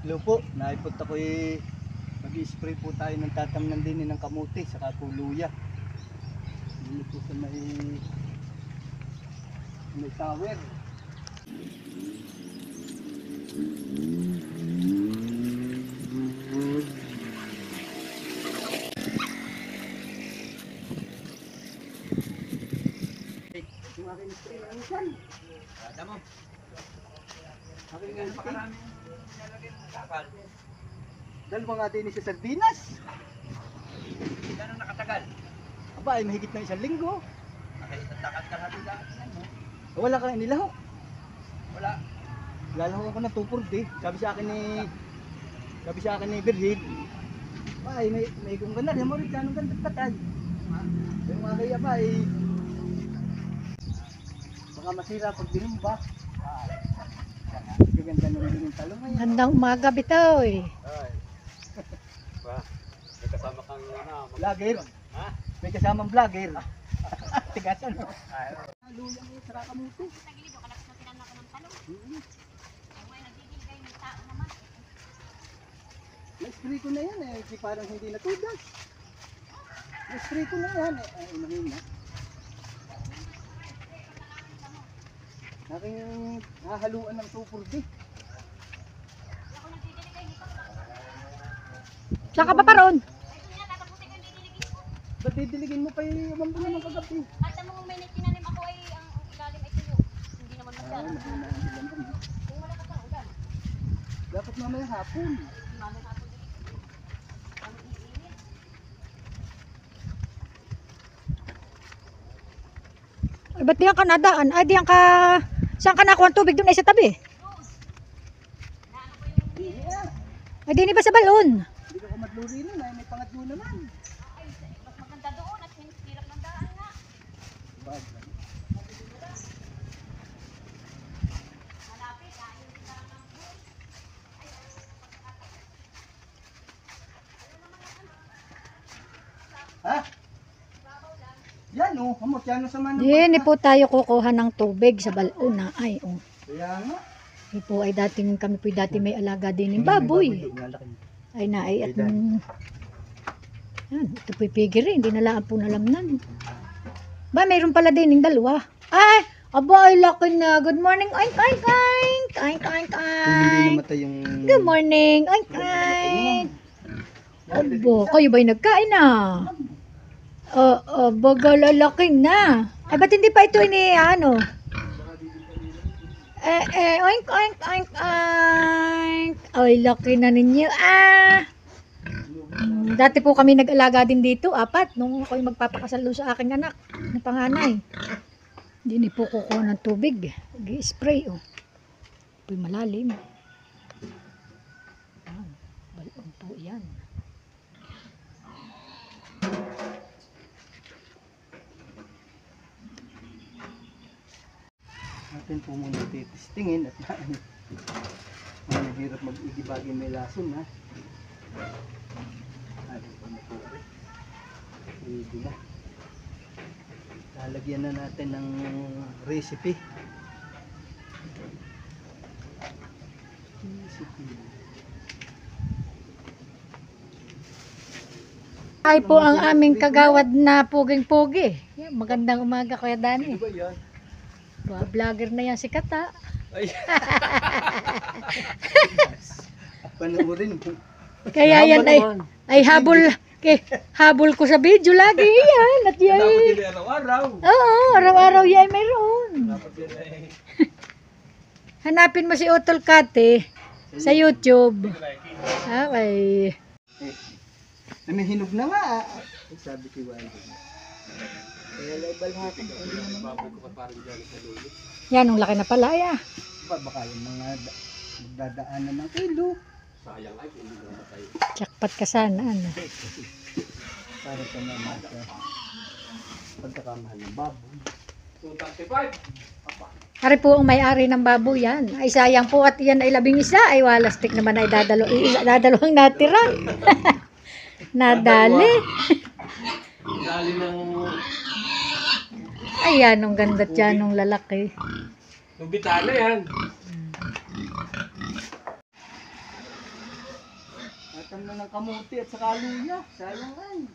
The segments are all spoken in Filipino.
Hello po, naipot ako mag-spray po tayo ng tatamnan din ng kamuti saka po luya. Dito po sa may tower. Yung aking spray, ano yan? Kada mo. Aking nga napakaraming nalagay ng kapal. Dalawa nga din sa sardinas. Gano'ng nakatagal? Aba, ay mahigit na 1 linggo. Nakaitatangkat ka natin daan. Wala kang inilahok. Wala. Lalahok ako ng 240. Sabi sa akin ni Birhid. Ay, may kung ganda. Yan mo rin, ganong ganda tatay. Yung mga kaya ba, ay baka masira pag dinumba. Gaganda naman yung talong ngayon. Gandang umaga bitoy. Ay. Ba, may kasama kang Vlogger. Ha? May kasamang vlogger. Tigasan mo. Luya mo sa kamuti. Tagilid o kalapit na tinanong ko ng talong. Ay, nagigil kayo ng tao naman. Na-spray ko na yan eh. Parang hindi natugas. Na-spray ko na yan eh. Ay, mahina. Aking hahaluan ng 240. Ako nagdidilig kayo nito. Saan ka ba paron? Ay, kung yan, tatapusin ko yung didiligin ko. Ba't didiligin mo pa yung umambo naman kagabi? At ang mga may tinanim ako ay ang ilalim ay tuyo. Hindi naman masyado. Mahina ang ilan. Kung wala ka pang ulan. Dapat mamaya hapon. Mamaya na ako dito. Ang iinit. Ay, ba't diyan ka nadaan? Ay, diyan ka... Saan ka nakuha ang tubig doon ay sa tabi? Ay, di ba sa balon? Hindi ka madluri nun ay may pangatlo naman. Ay, mas maganda doon at hirap ng daan nga. Bad. Malapit, ayun kita lang ng buhay. Ha? Yan oh, hamot yan sa manok. Di po tayo kukuha ng tubig sa balon na. Ay, oh. Kaya nga. Di po ay kami po dati may alaga din ng baboy. Ay na ay at yan, ito po pigiri, hindi nalaan po nalamnan. Ba, mayroon pala din ng dalawa. Ay, aba, ay laki na. Good morning, oink, oink, oink. Oink, oink, Kung hindi oink. namatay yung... Good morning, oink, oink. Aba, kayo ba'y nagkain na? Baga lalaki na. Ay, ba't hindi pa ito ini, ano? Oink, oink, oink, oink. Ay, laki na ninyo. Dati po kami nag-alaga din dito, 4, nung ako'y magpapakasal doon sa aking anak, na panganay. Hindi po kukuha ng tubig. Nag-spray, oh. Apoy malalim. Yan, balon po yan. Natin po muna titistingin at naghirap mag-igibagin may lason ha. Ay, ito na po. Pwede na. Lalagyan na natin ng recipe. Ay po ang aming kagawad na puging-pugi. Yan, magandang umaga, Kuya Dani. Ano ba yan? Vlogger na yan si Kata. Ay. Panoorin mo. Kaya yan ay habol ko sa video lagi yan. At yan. Dapat hindi araw-araw. Oo, araw-araw yan mayroon. Dapat din ay... Hanapin mo si Utol Kate sa YouTube. Okay. Ay, may hinog na nga. Ay, sabi si Waldo. Kaya labal hapon. Baboy ko pa parang dyan sa lulo. Yan, ang laki na pala. Ay, Baka yung mga dadaanan ng kilo. Sayang ay, kung hindi namatay. jackpot ka sana. Ano. Para sa mga pagkakamahal ng baboy. 235. Ari po ang may-ari ng baboy yan. Ay sayang po at yan ay 11. Ay walastik naman ay dadalawang natira. Nadali. Dali ng... Ayan, ang ganda dyan ng lalaki. Nung bitana yan. Tatam na ng kamuti at saka luya. Sayang ay.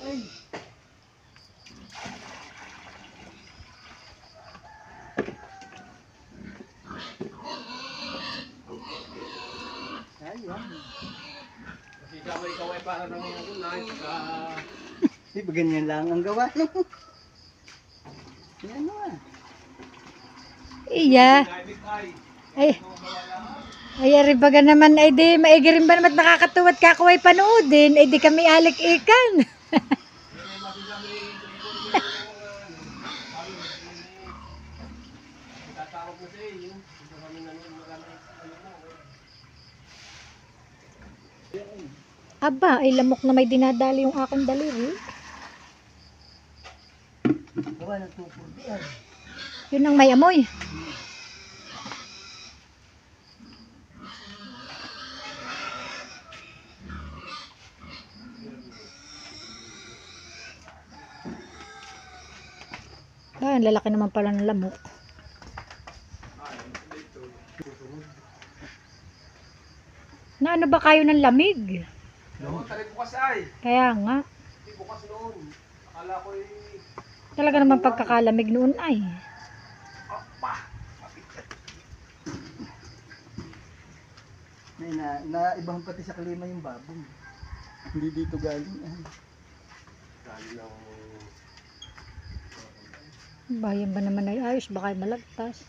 Ay. Sayang. Kasi sama ikaw ay para nang nice ka. Di ba ganyan lang ang gawa? Yan ah. Iya. Ay. Ay, ari baga naman, ay di, maigi rin ba naman nakakatuwa at kakuway panoodin, ay di kami alik-ikan. Aba, ay lamok na may dinadali yung akong daliri. Gawa ng tupod yan. Yun ang may amoy. Ah, ang lalaki naman pala ng lamok. Na ano ba kayo ng lamig? Oo, tarik bukas ay. Kaya nga. Hindi bukas noon. Akala ko ay... Talaga naman pagkakalamig noon ay. Naibahan pati sa klima yung babong. Hindi dito galing. Dali ng... Bayan ba naman ay ayos? Baka ay malagtas.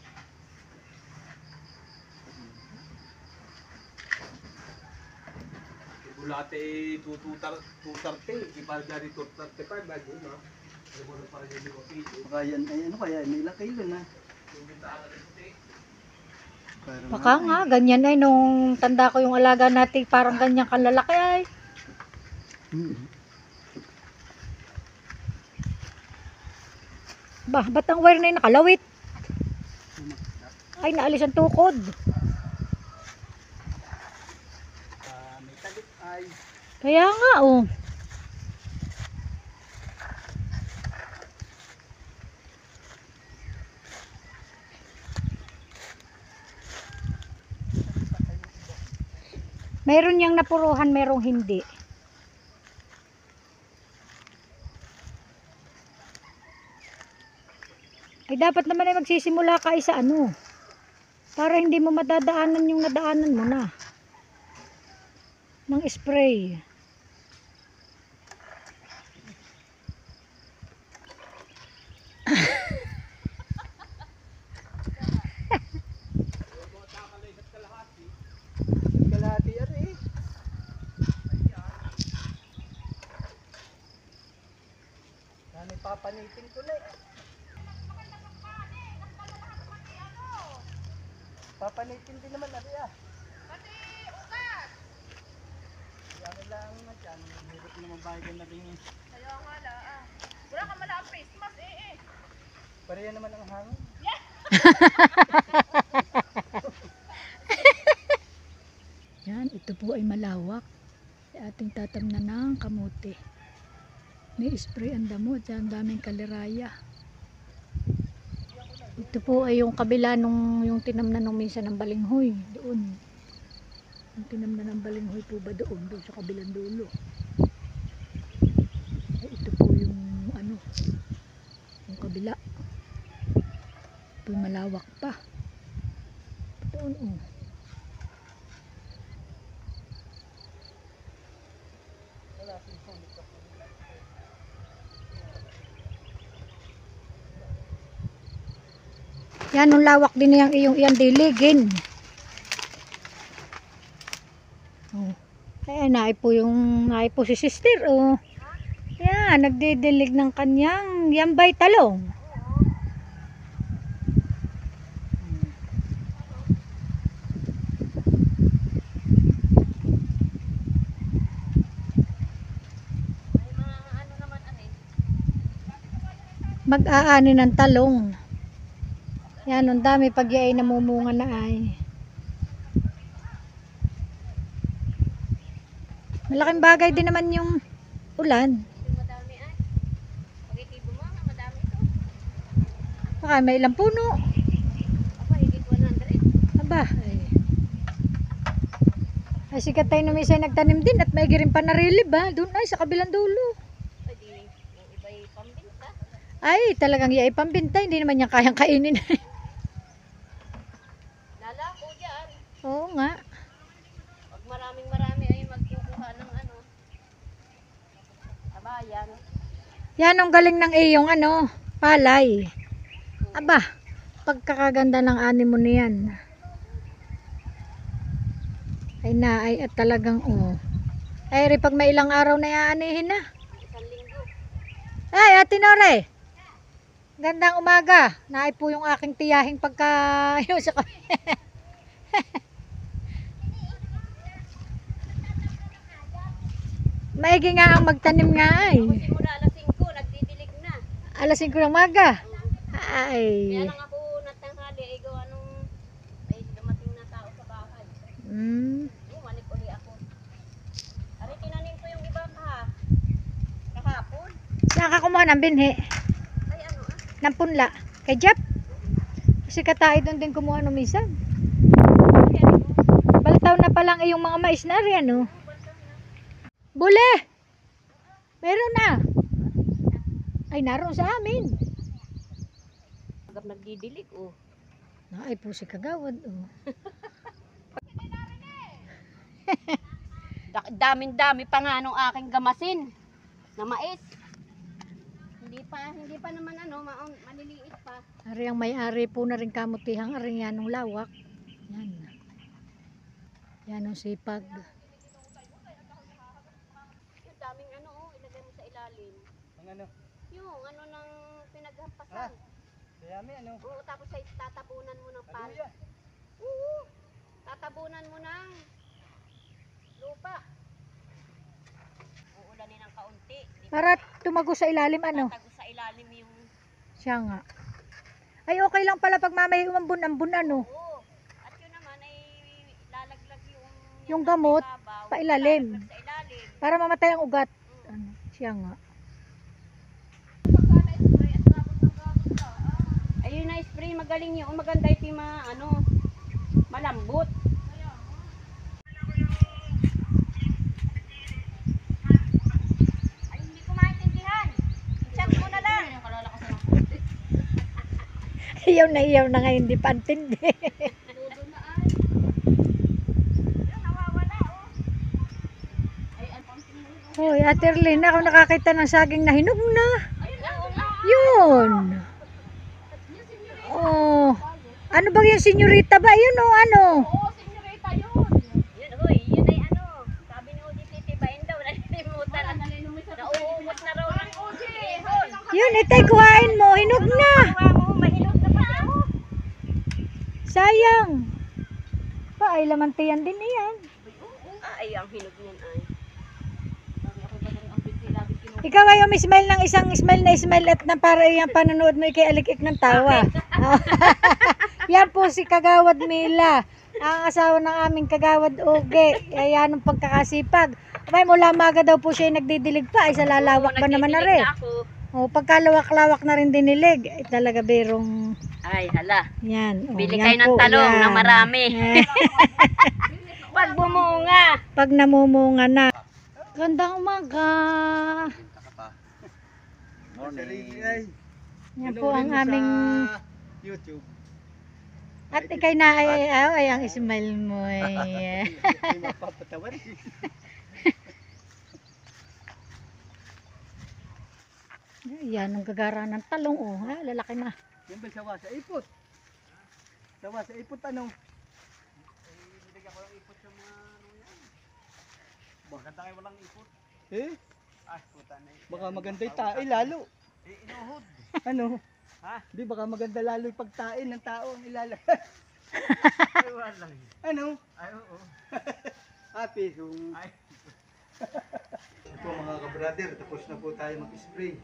Bulate 230. Ipal dari 235. Bago na. Ano mo na para yung piso. Baka yan, ay ano kaya, may ilang kilo na. Yung bintaan na rin. Parang Baka nga, ganyan ay nung tanda ko yung alaga natin parang ganyan kalalaki ay. Bah, ba't ang wire na yun nakalawit? Ay, naalis ang tukod. may talit ay. Kaya nga, oh. Mayroon yang napuruhan, mayroong hindi. Ay dapat naman ay magsisimula ka sa ano. Para hindi mo madadaanan yung nadaanan mo na. Ng spray. Kalahati yan eh. Nanay papanitin ko na eh. Papanitin din naman ari ah. Pati ugat. Yan lang na dyan. Hirap naman bahagan na rin eh. Kaya nga la ah. Wala ka mala ang face mask eh. Pareha naman ang hangin. Yan, ito po ay malawak. Ating tatamnan ng kamote. May spray ang damo at ang daming kaliraya. Ito po ay yung kabila nung yung tinamnan nung minsan ng balinghoy. Doon. Yung tinamnan ng balinghoy po ba doon? Doon sa kabilang dulo. Ay, ito po yung ano. Yung kabila. Ito yung malawak pa. Doon oh. Yan, nung lawak din yung iyong diligin. Oh. Eh, naipo si sister, oh. Yan, nagdidilig ng kanyang yambay talong. Mag-aani ng talong. Yan, ang dami pag ay namumunga na ay. Malaking bagay din naman yung ulan. Madami ay. Pag itibo mo, madami ito. Baka may ilang puno. Aba, higit 100. Aba, ay. Ay si Katay numisay nagtanim din at may girin pa narilib ha. Doon ay sa kabilang dulo. Ay, di, yung iba ay pambinta. Ay talagang iya ay pambinta. Hindi naman niya kayang kainin. Lalako dyan. Oo nga. Pag marami ay magkukuha ng ano. Tabayan. Yan ang galing ng iyong ano, palay. Aba, pagkakaganda ng ani mo niyan. Ay na, ay at talagang Ay rin pag may ilang araw na iaanihin na. Isang linggo. Ay, Ate Nore. Gandang umaga. Naay po yung aking tiyahing pagka yun sa Maigi nga ang magtanim nga ay. Simula alas 5, nagdidilig na. Alas 5 ng umaga. Kaya Ay. lang ako natanghali ay gawa nung may dumating na tao sa bahay. Bumalik uli ako. Ari, tinanim ko yung iba kahapon. Saan ka kumuha ng binhi? Ay ano Ng punla? Kay Jep? Kasi Katay doon din kumuha ng minsan. Ay ano ko. Balitaw na palang iyong mga mais na rin, ano? Bule! Meron na. Ay, naroon sa amin. Agap nagdidilig Ay po si Kagawad, Daming-dami pa nga nung aking gamasin na mais. Hindi pa naman maliliit pa. Ari ang may-ari po na rin kamutihang ari yan ng lawak. Yan. Yan ang sipag. Yung daming ilagay mo sa ilalim. Ang ano? Yung ng pinaghampasan. Kaya may ano? Oo, tapos ay tatabunan mo ng pal. Aluya. Oo. Tatabunan mo ng lupa. Uulanin ng kaunti. Para tumago sa ilalim, ano? Tatago sa ilalim yung Siya nga. Ay, okay lang pala pag mamay umambun-ambun, ano? oo. At yun naman ay lalaglag Yung gamot, ibabaw, pailalim. lalaglag sa ilalim. Para mamatay ang ugat. Ano? Siya nga. Ayun na spray, magaling yun. Maganda yung malambot. Ay, hindi ko maintindihan. Check mo na lang. Iyaw na nga, hindi pa antindi. Nawawala, Hoy, Ate Erlyn, ako nakakita ng saging na hinog na. Oo nga. Yun. Oh. Ano ba yung senyorita ba? Yun o ano? Oo, senyorita yun. Yun, hoy, yun ay sabi ni Odi titibayin daw, nalilimutan. Nauumot na raw ng Odi. Yun, itay kuhain mo. Hinog na. Mahinog na pa. Sayang. Pa, ay lamantiyan din iyan. Ay, ang hinog niyan ay. Ikaw ay umismile ng isang smile na smile at na para yung panonood mo ikay alikik ng tawa. Yan po si Kagawad Mila, ang asawa ng aming Kagawad Oge. Ayan ang pagkakasipag. Abay mula maga daw po siya nagdidilig pa. Ay sa lalawak ba naman na rin. O pagkalawak-lawak na rin dinilig. Ay talaga berong. Ay, hala. Yan. O, Bili yan kayo ng po, talong yan. na marami. Pag bumunga. Pag namumunga na. Gandang umaga. Morning. Yan po ang aming. YouTube. At ikay na ay ang smile mo ay. Ay mapapatawan. Yan ang gagara ng talong lalaki na. Yan ba sawa sa ipot? Sawa sa ipot ano? Nilagyan ko lang ipot sa mga yan. Baka tayo walang ipot. Puta na baka maganda yung tae lalo. Inuhod. Ano? Ha? Di baka maganda lalo yung pagtain ng tao ang ilalagay. Ay, wala. Ano? Ay, oo. Happy. Ay. Ito mga kabrader, tapos na po tayo mag-spray.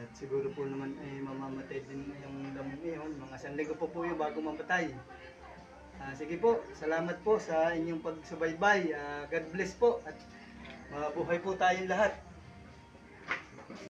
At siguro po naman ay mamamatay din yung damo ngayon. Mga 1 linggo po yung bago mamatay. Sige po, salamat po sa inyong pagsubaybay. God bless po at mabuhay po tayong lahat.